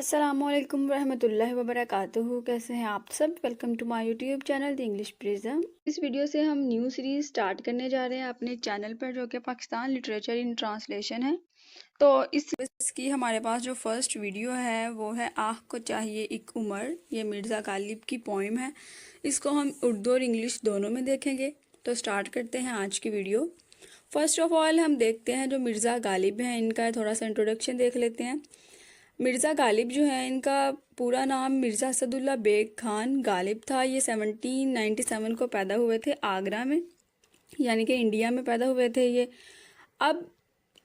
अस्सलामुअलैकुम रहमतुल्लाहि वबरकातुहू। कैसे हैं आप सब? Welcome to my YouTube channel the English prism. इस वीडियो से हम न्यू सीरीज स्टार्ट करने जा रहे हैं अपने चैनल पर, जो कि पाकिस्तान लिटरेचर इन ट्रांसलेशन है। तो इसकी हमारे पास जो फर्स्ट वीडियो है वो है आह को चाहिए एक उम्र। ये मिर्ज़ा गालिब की पोइम है। इसको हम उर्दू और इंग्लिश दोनों में देखेंगे। तो स्टार्ट करते हैं आज की वीडियो। फर्स्ट ऑफ ऑल हम देखते हैं जो मिर्ज़ा गालिब हैं, इनका थोड़ा सा इंट्रोडक्शन देख लेते हैं। मिर्ज़ा गालिब जो है, इनका पूरा नाम मिर्ज़ा असदुल्ला बेग खान गालिब था। ये 1797 को पैदा हुए थे आगरा में, यानी कि इंडिया में पैदा हुए थे ये। अब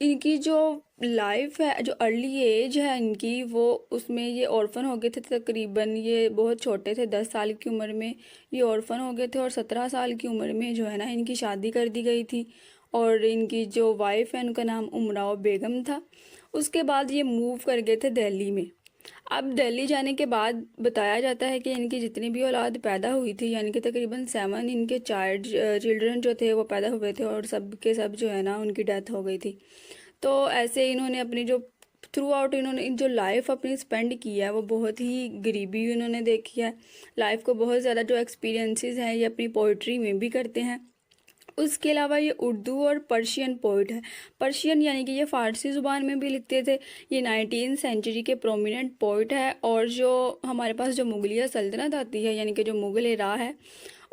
इनकी जो लाइफ है, जो अर्ली एज है इनकी, वो उसमें ये ऑर्फन हो गए थे तकरीबन। ये बहुत छोटे थे, 10 साल की उम्र में ये ऑर्फन हो गए थे और 17 साल की उम्र में जो है ना इनकी शादी कर दी गई थी। और इनकी जो वाइफ है उनका नाम उमराव बेगम था। उसके बाद ये मूव कर गए थे दिल्ली में। अब दिल्ली जाने के बाद बताया जाता है कि इनकी जितनी भी औलाद पैदा हुई थी, यानी कि तकरीबन 7 इनके चिल्ड्रन जो थे वो पैदा हुए थे, और सब के सब जो है ना उनकी डेथ हो गई थी। तो ऐसे इन्होंने अपनी जो थ्रू आउट इन्होंने जो लाइफ अपनी स्पेंड की है वो बहुत ही गरीबी इन्होंने देखी है। लाइफ को बहुत ज़्यादा जो एक्सपीरियंसेस हैं ये अपनी पोइट्री में भी करते हैं। उसके अलावा ये उर्दू और पर्शियन पोइट है। पर्शियन यानी कि ये फ़ारसी ज़ुबान में भी लिखते थे। ये 19वीं सेंचुरी के प्रोमिनेंट पोइट है। और जो हमारे पास जो मुगलिया सल्तनत आती है, यानी कि जो मुग़ल एरा है,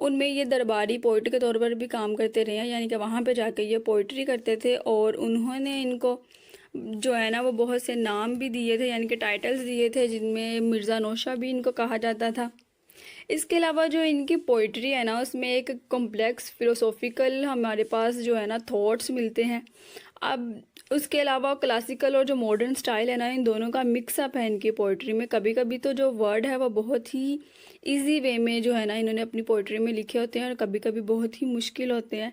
उनमें ये दरबारी पोइट के तौर पर भी काम करते रहे हैं, यानी कि वहाँ पे जाके ये पोइट्री करते थे। और उन्होंने इनको जो है ना वो बहुत से नाम भी दिए थे, यानी कि टाइटल्स दिए थे, जिनमें मिर्ज़ा नौशा भी इनको कहा जाता था। इसके अलावा जो इनकी पोइट्री है ना, उसमें एक कॉम्प्लेक्स फ़िलोसॉफ़िकल हमारे पास जो है ना थॉट्स मिलते हैं। अब उसके अलावा क्लासिकल और जो मॉडर्न स्टाइल है ना, इन दोनों का मिक्सअप है इनकी पोइट्री में। कभी कभी तो जो वर्ड है वो बहुत ही इजी वे में जो है ना इन्होंने अपनी पोइट्री में लिखे होते हैं, और कभी कभी बहुत ही मुश्किल होते हैं।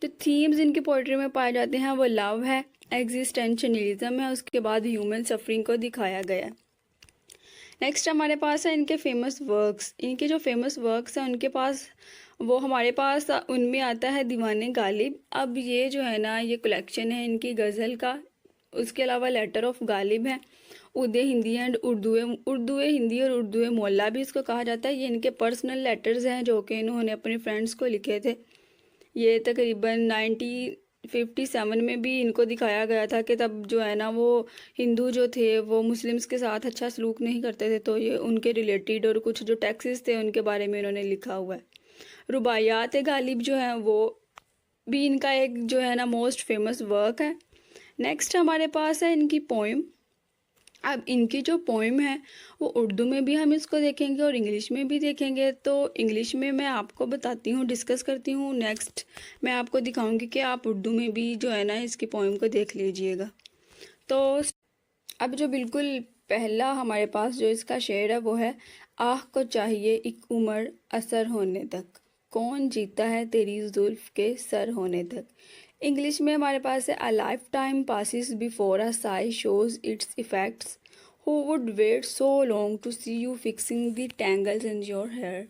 जो थीम्स इनकी पोइट्री में पाए जाते हैं वो लव है, एग्जिस्टेंशनलिज्म है, उसके बाद ह्यूमन सफरिंग को दिखाया गया है। नेक्स्ट हमारे पास है इनके फेमस वर्क्स। इनके जो फेमस वर्क्स हैं उनके पास वो हमारे पास उनमें आता है दीवाने गालिब। अब ये जो है ना ये कलेक्शन है इनकी गज़ल का। उसके अलावा लेटर ऑफ गालिब है, उर्दू हिंदी एंड उर्दू हिंदी और उर्दू मोहल्ला भी इसको कहा जाता है। ये इनके पर्सनल लेटर्स हैं जो कि इन्होंने अपने फ्रेंड्स को लिखे थे। ये तकरीबन 1957 में भी इनको दिखाया गया था कि तब जो है ना वो हिंदू जो थे वो मुस्लिम्स के साथ अच्छा सलूक नहीं करते थे, तो ये उनके रिलेटेड और कुछ जो टैक्सेस थे उनके बारे में इन्होंने लिखा हुआ है। रुबायात गालिब जो है वो भी इनका एक जो है ना मोस्ट फेमस वर्क है। नेक्स्ट हमारे पास है इनकी पोइम। अब इनकी जो पोइम है वो उर्दू में भी हम इसको देखेंगे और इंग्लिश में भी देखेंगे। तो इंग्लिश में मैं आपको बताती हूँ, डिस्कस करती हूँ। नेक्स्ट मैं आपको दिखाऊंगी कि आप उर्दू में भी जो है ना इसकी पोइम को देख लीजिएगा। तो अब जो बिल्कुल पहला हमारे पास जो इसका शेर है वो है, आह को चाहिए एक उम्र असर होने तक, कौन जीता है तेरी जुल्फ के सर होने तक। इंग्लिश में हमारे पास है, a lifetime passes before a sigh shows its effects, who would wait so long to see you fixing the tangles in your hair.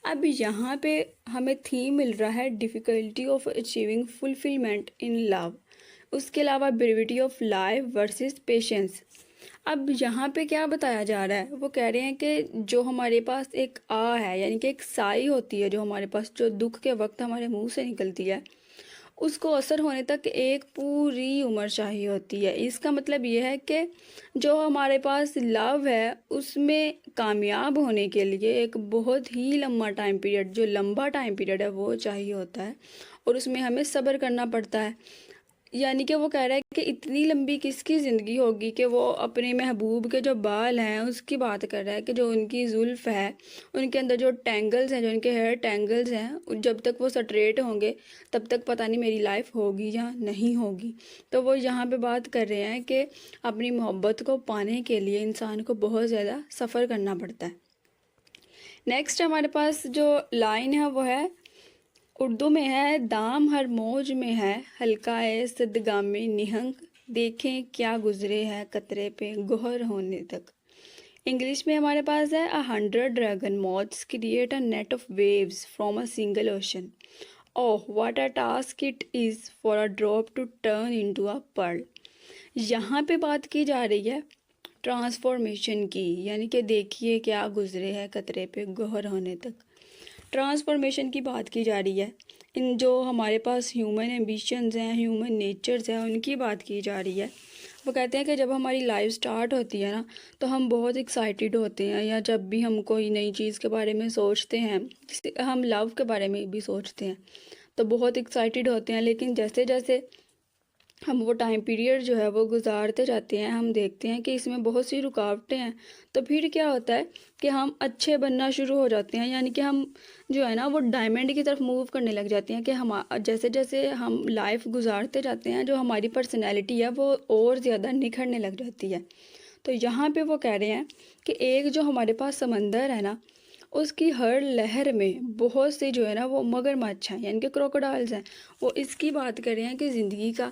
अब यहाँ पे हमें थीम मिल रहा है difficulty of achieving fulfilment in love. उसके अलावा brevity of life versus patience. अब यहाँ पे क्या बताया जा रहा है, वो कह रहे हैं कि जो हमारे पास एक आ है, यानी कि एक साई होती है जो हमारे पास जो दुख के वक्त हमारे मुंह से निकलती है, उसको असर होने तक एक पूरी उम्र चाहिए होती है। इसका मतलब ये है कि जो हमारे पास लव है उसमें कामयाब होने के लिए एक बहुत ही लंबा टाइम पीरियड, जो लंबा टाइम पीरियड है वो चाहिए होता है, और उसमें हमें सब्र करना पड़ता है। यानी कि वो कह रहा है कि इतनी लंबी किसकी ज़िंदगी होगी कि वो अपने महबूब के जो बाल हैं उसकी बात कर रहा है, कि जो उनकी जुल्फ़ है, उनके अंदर जो टेंगल्स हैं, जो उनके हेयर टेंगल्स हैं, जब तक वो स्ट्रेट होंगे तब तक पता नहीं मेरी लाइफ होगी या नहीं होगी। तो वो यहाँ पे बात कर रहे हैं कि अपनी मोहब्बत को पाने के लिए इंसान को बहुत ज़्यादा सफ़र करना पड़ता है। नेक्स्ट हमारे पास जो लाइन है वो है उर्दू में है, दाम हर मौज में है हल्काए सदगामे निहंग, देखें क्या गुजरे है कतरे पे गोहर होने तक। इंग्लिश में हमारे पास है, 100 dragon moths create a net of waves from a single ocean, oh what a task it is for a drop to turn into a pearl. यहाँ पे बात की जा रही है ट्रांसफॉर्मेशन की, यानी कि देखिए क्या गुजरे है कतरे पे गौहर होने तक। ट्रांसफॉर्मेशन की बात की जा रही है। इन जो हमारे पास ह्यूमन एम्बिशंस हैं, ह्यूमन नेचर्स हैं, उनकी बात की जा रही है। वो कहते हैं कि जब हमारी लाइफ स्टार्ट होती है ना, तो हम बहुत एक्साइटेड होते हैं, या जब भी हम कोई नई चीज़ के बारे में सोचते हैं, हम लव के बारे में भी सोचते हैं, तो बहुत एक्साइटेड होते हैं। लेकिन जैसे जैसे हम वो टाइम पीरियड जो है वो गुजारते जाते हैं, हम देखते हैं कि इसमें बहुत सी रुकावटें हैं। तो फिर क्या होता है कि हम अच्छे बनना शुरू हो जाते हैं, यानी कि हम जो है ना वो डायमंड की तरफ मूव करने लग जाते हैं, कि हम जैसे जैसे हम लाइफ गुजारते जाते हैं, जो हमारी पर्सनैलिटी है वो और ज़्यादा निखरने लग जाती है। तो यहाँ पे वो कह रहे हैं कि एक जो हमारे पास समंदर है ना, उसकी हर लहर में बहुत से जो है ना वो मगरमच्छ हैं, यानी कि क्रोकोडाइल्स हैं। वो इसकी बात कर रहे हैं कि ज़िंदगी का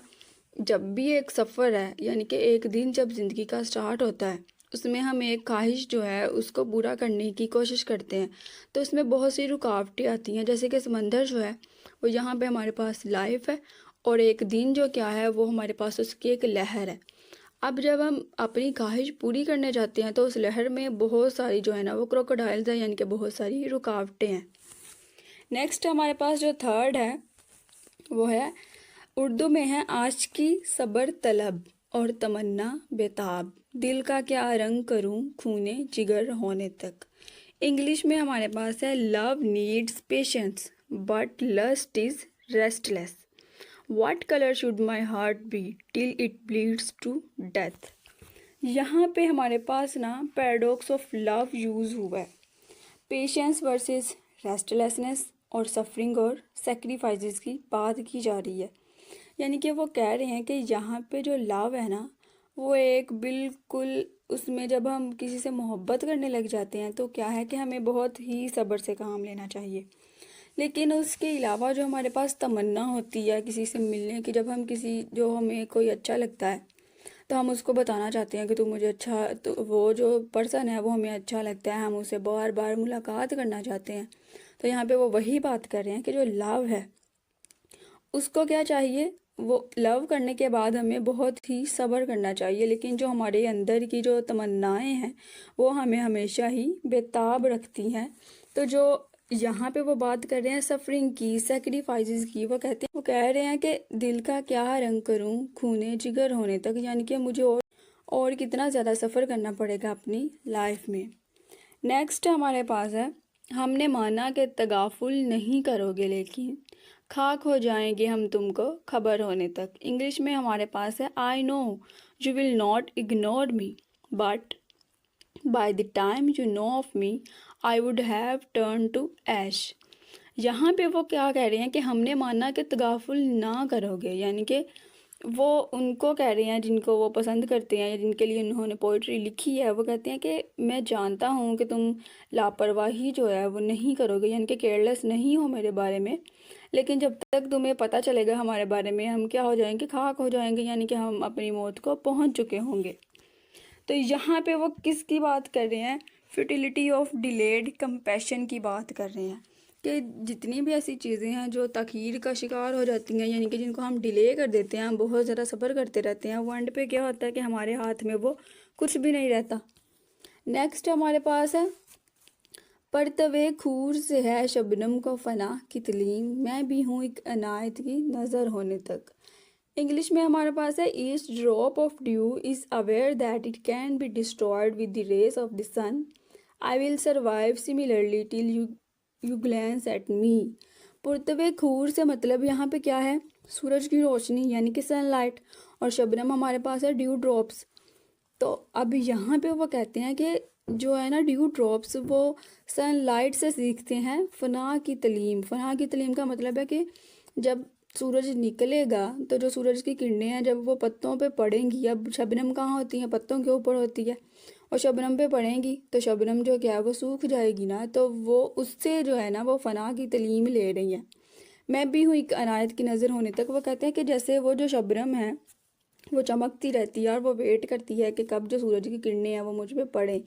जब भी एक सफ़र है, यानी कि एक दिन जब ज़िंदगी का स्टार्ट होता है, उसमें हम एक ख्वाहिश जो है उसको पूरा करने की कोशिश करते हैं, तो उसमें बहुत सी रुकावटें आती हैं। जैसे कि समंदर जो है वो यहाँ पे हमारे पास लाइफ है, और एक दिन जो क्या है वो हमारे पास उसकी एक लहर है। अब जब हम अपनी ख्वाहिश पूरी करने जाते हैं, तो उस लहर में बहुत सारी जो है ना वो क्रोकोडाइल्स हैं, यानी कि बहुत सारी रुकावटें हैं। नेक्स्ट हमारे पास जो थर्ड है वो है, उर्दू में है आशिकी सब्र तलब और तमन्ना बेताब, दिल का क्या रंग करूं खूने जिगर होने तक। इंग्लिश में हमारे पास है, love needs patience but lust is restless, what colour should my heart be till it bleeds to death. यहाँ पे हमारे पास ना पैराडॉक्स ऑफ लव यूज़ हुआ है। पेशेंस वर्सेस रेस्टलेसनेस और सफरिंग और सेक्रीफाइसेस की बात की जा रही है। यानी कि वो कह रहे हैं कि यहाँ पे जो लव है ना, वो एक बिल्कुल, उसमें जब हम किसी से मोहब्बत करने लग जाते हैं तो क्या है कि हमें बहुत ही सब्र से काम लेना चाहिए। लेकिन उसके अलावा जो हमारे पास तमन्ना होती है किसी से मिलने की, जब हम किसी, जो हमें कोई अच्छा लगता है तो हम उसको बताना चाहते हैं कि तू मुझे अच्छा, तो वो जो पर्सन है वो हमें अच्छा लगता है, हम उससे बार बार मुलाकात करना चाहते हैं। तो यहाँ पे वो वही बात कर रहे हैं कि जो लव है उसको क्या चाहिए, वो लव करने के बाद हमें बहुत ही सब्र करना चाहिए, लेकिन जो हमारे अंदर की जो तमन्नाएं हैं वो हमें हमेशा ही बेताब रखती हैं। तो जो यहाँ पे वो बात कर रहे हैं सफरिंग की, सेक्रीफाइसेस की, वो कहते हैं, वो कह रहे हैं कि दिल का क्या रंग करूं खूने जिगर होने तक, यानी कि मुझे और कितना ज़्यादा सफ़र करना पड़ेगा अपनी लाइफ में। नेक्स्ट हमारे पास है, हमने माना कि तगाफुल नहीं करोगे लेकिन खाक हो जाएंगे हम तुमको खबर होने तक। इंग्लिश में हमारे पास है, I know you will not ignore me but by the time you know of me I would have turn to ash. यहाँ पे वो क्या कह रहे हैं कि हमने माना कि तगाफुल ना करोगे, यानी कि वो उनको कह रहे हैं जिनको वो पसंद करते हैं या जिनके लिए उन्होंने पोइट्री लिखी है। वो कहते हैं कि मैं जानता हूँ कि तुम लापरवाही जो है वो नहीं करोगे, यानी कि केयरलेस नहीं हो मेरे बारे में, लेकिन जब तक तुम्हें पता चलेगा हमारे बारे में, हम क्या हो जाएंगे, खाक हो जाएंगे, यानी कि हम अपनी मौत को पहुँच चुके होंगे। तो यहाँ पे वो किसकी बात कर रहे हैं, फ्यूटिलिटी ऑफ डिलेड कंपैशन की बात कर रहे हैं, कि जितनी भी ऐसी चीज़ें हैं जो तखीर का शिकार हो जाती हैं, यानी कि जिनको हम डिले कर देते हैं, हम बहुत ज़्यादा सब्र करते रहते हैं, वो एंड पे क्या होता है कि हमारे हाथ में वो कुछ भी नहीं रहता। नेक्स्ट हमारे पास है, परतवे खूर से है शबनम को फना की तलीम, मैं भी हूँ एक अनायत की नज़र होने तक। इंग्लिश में हमारे पास है, each drop of dew is aware that it can be destroyed with the rays of the sun, I will survive similarly till you glance at me. पुरतवे खूर से मतलब यहाँ पे क्या है, सूरज की रोशनी, यानी कि सनलाइट, और शबनम हमारे पास है ड्यू ड्रॉप्स। तो अब यहाँ पे वो कहते हैं कि जो है ना ड्यू ड्रॉप्स वो सनलाइट से सीखते हैं फना की तलीम। फना की तलीम का मतलब है कि जब सूरज निकलेगा तो जो सूरज की किरणें हैं जब वो पत्तों पे पड़ेंगी, अब शबनम कहाँ होती है, पत्तों के ऊपर होती है, और शबनम पे पड़ेंगी तो शबनम जो क्या है वो सूख जाएगी ना, तो वो उससे जो है ना वो फना की तलीम ले रही है। मैं भी हूँ एक अनायत की नज़र होने तक। वो कहते हैं कि जैसे वो जो शबनम है वो चमकती रहती है और वो वेट करती है कि कब जो सूरज की किरणें हैं वो मुझ पे पड़े।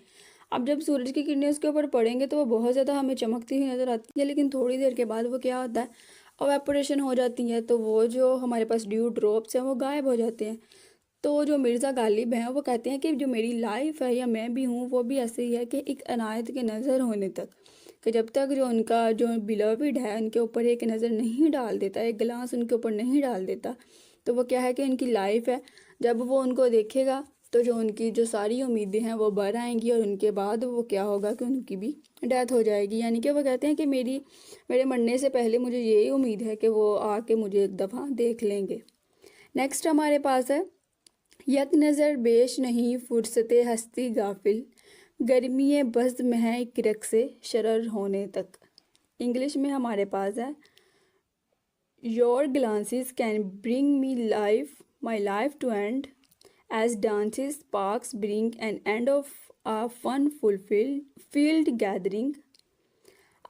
अब जब सूरज की किरणें उसके ऊपर पड़ेंगे तो वो बहुत ज़्यादा हमें चमकती हुई नज़र आती है, लेकिन थोड़ी देर के बाद वो क्या होता है, एवेपोरेशन हो जाती है, तो वो जो हमारे पास ड्यू ड्रॉप्स हैं वो गायब हो जाते हैं। तो जो मिर्ज़ा गालिब हैं वो कहते हैं कि जो मेरी लाइफ है या मैं भी हूँ वो भी ऐसे ही है कि एक अनायत के नज़र होने तक, कि जब तक जो उनका जो बिलवड है उनके ऊपर एक नज़र नहीं डाल देता, एक ग्लास उनके ऊपर नहीं डाल देता, तो वो क्या है कि उनकी लाइफ है, जब वो उनको देखेगा तो जो उनकी जो सारी उम्मीदें हैं वो बढ़ आएंगी और उनके बाद वो क्या होगा कि उनकी भी डेथ हो जाएगी। यानी कि वो कहते हैं कि मेरे मरने से पहले मुझे यही उम्मीद है कि वो आके मुझे एक दफ़ा देख लेंगे। नेक्स्ट हमारे पास है, यक नज़र बेश नहीं फुर्सते हस्ती गाफिल, गर्मी बज़्म है एक रक़्से शरर होने तक। इंग्लिश में हमारे पास है, your glances can bring me life my life to end as dances sparks bring an end of a fun fulfilled field gathering.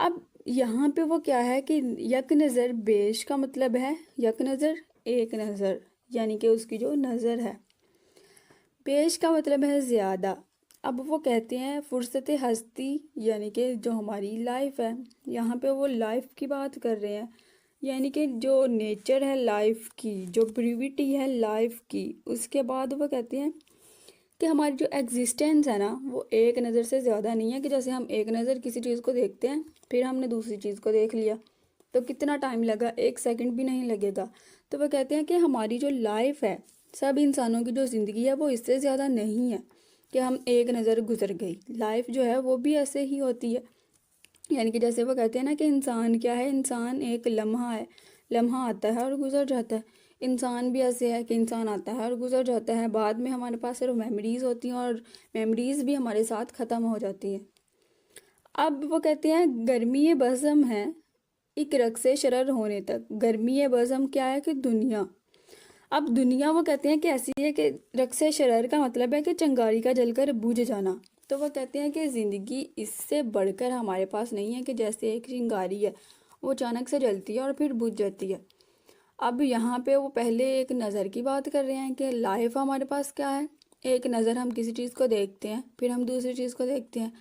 अब यहाँ पे वो क्या है कि यक नज़र बेश का मतलब है, यक नज़र एक नज़र, यानी कि उसकी जो नज़र है, पेश का मतलब है ज़्यादा। अब वो कहते हैं फुर्सत हस्ती, यानी कि जो हमारी लाइफ है, यहाँ पे वो लाइफ की बात कर रहे हैं, यानी कि जो नेचर है लाइफ की, जो ब्रीविटी है लाइफ की, उसके बाद वो कहते हैं कि हमारी जो एग्जिस्टेंस है ना वो एक नज़र से ज़्यादा नहीं है, कि जैसे हम एक नज़र किसी चीज़ को देखते हैं फिर हमने दूसरी चीज़ को देख लिया तो कितना टाइम लगा, 1 सेकंड भी नहीं लगेगा। तो वो कहते हैं कि हमारी जो लाइफ है, सब इंसानों की जो ज़िंदगी है वो इससे ज़्यादा नहीं है कि हम एक नज़र गुजर गई। लाइफ जो है वो भी ऐसे ही होती है, यानी कि जैसे वो कहते हैं ना कि इंसान क्या है, इंसान एक लम्हा है, लम्हा आता है और गुजर जाता है। इंसान भी ऐसे है कि इंसान आता है और गुजर जाता है, बाद में हमारे पास सिर्फ मेमोरीज़ होती हैं और मेमोरीज़ भी हमारे साथ ख़त्म हो जाती हैं। अब वो कहते हैं गर्मी बज़म है एक रक़्से शरर होने तक। गर्मी बज़म क्या है कि दुनिया, अब दुनिया वो कहते हैं कि ऐसी है कि रक़्से शरर का मतलब है कि चिंगारी का जलकर बुझ जाना। तो वो कहते हैं कि ज़िंदगी इससे बढ़कर हमारे पास नहीं है, कि जैसे एक चिंगारी है वो अचानक से जलती है और फिर बुझ जाती है। अब यहाँ पे वो पहले एक नज़र की बात कर रहे हैं कि लाइफ हमारे पास क्या है, एक नज़र हम किसी चीज़ को देखते हैं फिर हम दूसरी चीज़ को देखते हैं,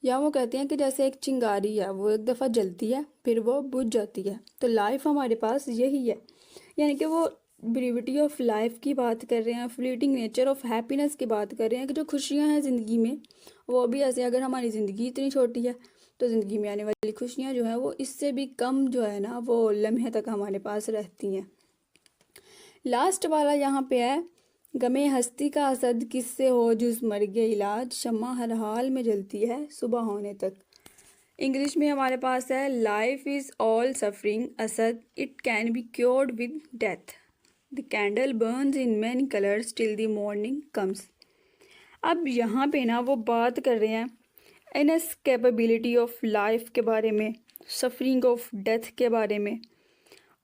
या वो कहते हैं कि जैसे एक चिंगारी है वो एक दफ़ा जलती है फिर वो बुझ जाती है, तो लाइफ हमारे पास यही है। यानी कि वो ब्रीविटी ऑफ लाइफ की बात कर रहे हैं, फ्लीटिंग नेचर ऑफ हैप्पीनेस की बात कर रहे हैं, कि जो खुशियाँ हैं ज़िंदगी में वो भी ऐसे, अगर हमारी ज़िंदगी इतनी छोटी है तो ज़िंदगी में आने वाली खुशियाँ जो हैं वो इससे भी कम जो है ना वो लम्हे तक हमारे पास रहती हैं। लास्ट वाला यहाँ पे है, गमे हस्ती का असद किससे हो जुज़ मर्गे इलाज, शम्मा हर हाल में जलती है सुबह होने तक। इंग्लिश में हमारे पास है, life is all suffering Asad it can be cured with death, the candle Burns in many colours till the morning comes. अब यहाँ पे ना वो बात कर रहे हैं इनएस्केपेबिलिटी ऑफ लाइफ के बारे में, सफरिंग ऑफ डेथ के बारे में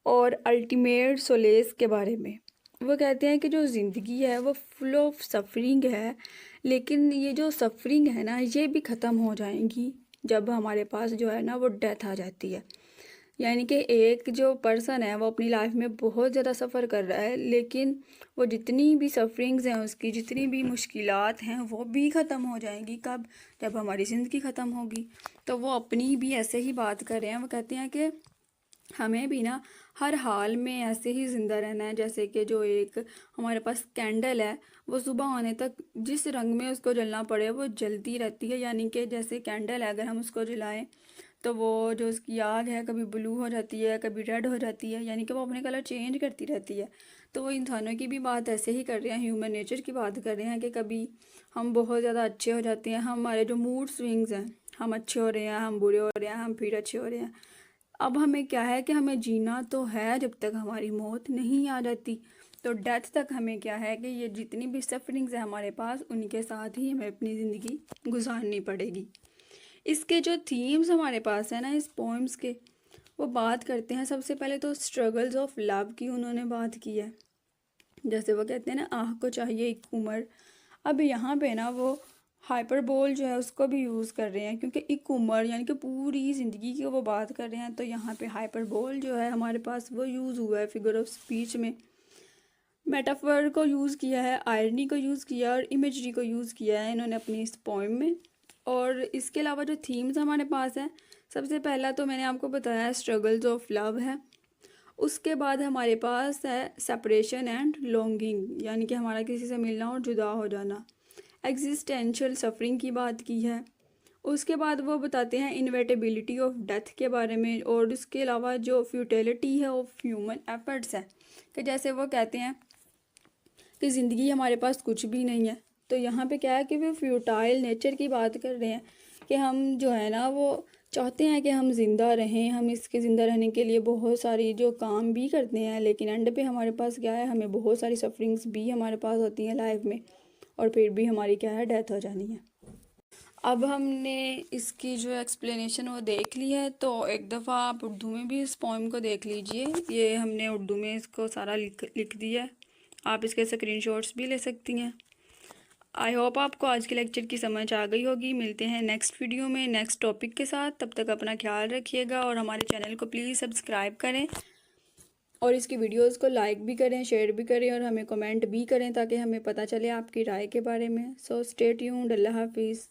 और अल्टीमेट सोलेस के बारे में। वो कहते हैं कि जो ज़िंदगी है वो फुल ऑफ सफरिंग है, लेकिन ये जो सफरिंग है ना ये भी ख़त्म हो जाएंगी जब हमारे पास जो है ना वो डेथ आ जाती है। यानी कि एक जो पर्सन है वो अपनी लाइफ में बहुत ज़्यादा सफ़र कर रहा है, लेकिन वो जितनी भी सफरिंग्स हैं, उसकी जितनी भी मुश्किलात हैं वो भी ख़त्म हो जाएंगी कब, जब हमारी ज़िंदगी ख़त्म होगी। तो वो अपनी भी ऐसे ही बात कर रहे हैं, वो कहते हैं कि हमें भी ना हर हाल में ऐसे ही ज़िंदा रहना है, जैसे कि जो एक हमारे पास कैंडल है वो सुबह होने तक जिस रंग में उसको जलना पड़े वो जलती रहती है। यानी कि जैसे कैंडल है, अगर हम उसको जलाएं तो वो जो उसकी आग है कभी ब्लू हो जाती है कभी रेड हो जाती है, यानी कि वो अपने कलर चेंज करती रहती है। तो वो इंसानों की भी बात ऐसे ही कर रहे हैं, ह्यूमन नेचर की बात कर रहे हैं कि कभी हम बहुत ज़्यादा अच्छे हो जाते हैं, हमारे जो मूड स्विंग्स हैं, हम अच्छे हो रहे हैं, हम बुरे हो रहे हैं, हम फिर अच्छे हो रहे हैं। अब हमें क्या है कि हमें जीना तो है जब तक हमारी मौत नहीं आ जाती, तो डेथ तक हमें क्या है कि ये जितनी भी सफरिंग्स है हमारे पास उनके साथ ही हमें अपनी ज़िंदगी गुजारनी पड़ेगी। इसके जो थीम्स हमारे पास है ना इस पोइम्स के, वो बात करते हैं सबसे पहले तो स्ट्रगल्स ऑफ लव की उन्होंने बात की है। जैसे वो कहते हैं ना, आह को चाहिए एक उम्र। अब यहाँ पे ना वो हाइपरबोल जो है उसको भी यूज़ कर रहे हैं, क्योंकि एक उम्र यानी कि पूरी ज़िंदगी की वो बात कर रहे हैं, तो यहाँ पे हाइपरबोल जो है हमारे पास वो यूज़ हुआ है फिगर ऑफ स्पीच में। मेटाफर को यूज़ किया है, आयरनी को यूज़ किया और इमेजरी को यूज़ किया है इन्होंने अपनी इस पोइम में। और इसके अलावा जो थीम्स हमारे पास हैं, सबसे पहला तो मैंने आपको बताया स्ट्रगल्स ऑफ लव है, उसके बाद हमारे पास है सेपरेशन एंड लॉन्गिंग, यानी कि हमारा किसी से मिलना और जुदा हो जाना। एग्जिस्टेंशियल सफरिंग की बात की है। उसके बाद वो बताते हैं इनवेटेबिलिटी ऑफ डेथ के बारे में, और उसके अलावा जो फ्यूटिलिटी है ऑफ ह्यूमन एफर्ट्स है, कि जैसे वो कहते हैं कि ज़िंदगी हमारे पास कुछ भी नहीं है। तो यहाँ पे क्या है कि वो फ्यूटाइल नेचर की बात कर रहे हैं कि हम जो है ना वो चाहते हैं कि हम ज़िंदा रहें, हम इसके ज़िंदा रहने के लिए बहुत सारी जो काम भी करते हैं, लेकिन एंड पे हमारे पास क्या है, हमें बहुत सारी सफरिंग्स भी हमारे पास होती हैं लाइफ में, और फिर भी हमारी क्या है, डेथ हो जानी है। अब हमने इसकी जो एक्सप्लेनेशन वो देख ली है, तो एक दफ़ा आप उर्दू में भी इस पोएम को देख लीजिए। ये हमने उर्दू में इसको सारा लिख दिया है, आप इसके स्क्रीनशॉट्स भी ले सकती हैं। आई होप आपको आज के लेक्चर की समझ आ गई होगी। मिलते हैं नेक्स्ट वीडियो में नेक्स्ट टॉपिक के साथ। तब तक अपना ख्याल रखिएगा और हमारे चैनल को प्लीज़ सब्सक्राइब करें, और इसकी वीडियोस को लाइक भी करें, शेयर भी करें, और हमें कमेंट भी करें ताकि हमें पता चले आपकी राय के बारे में। So stay tuned. अल्लाह हाफिज़।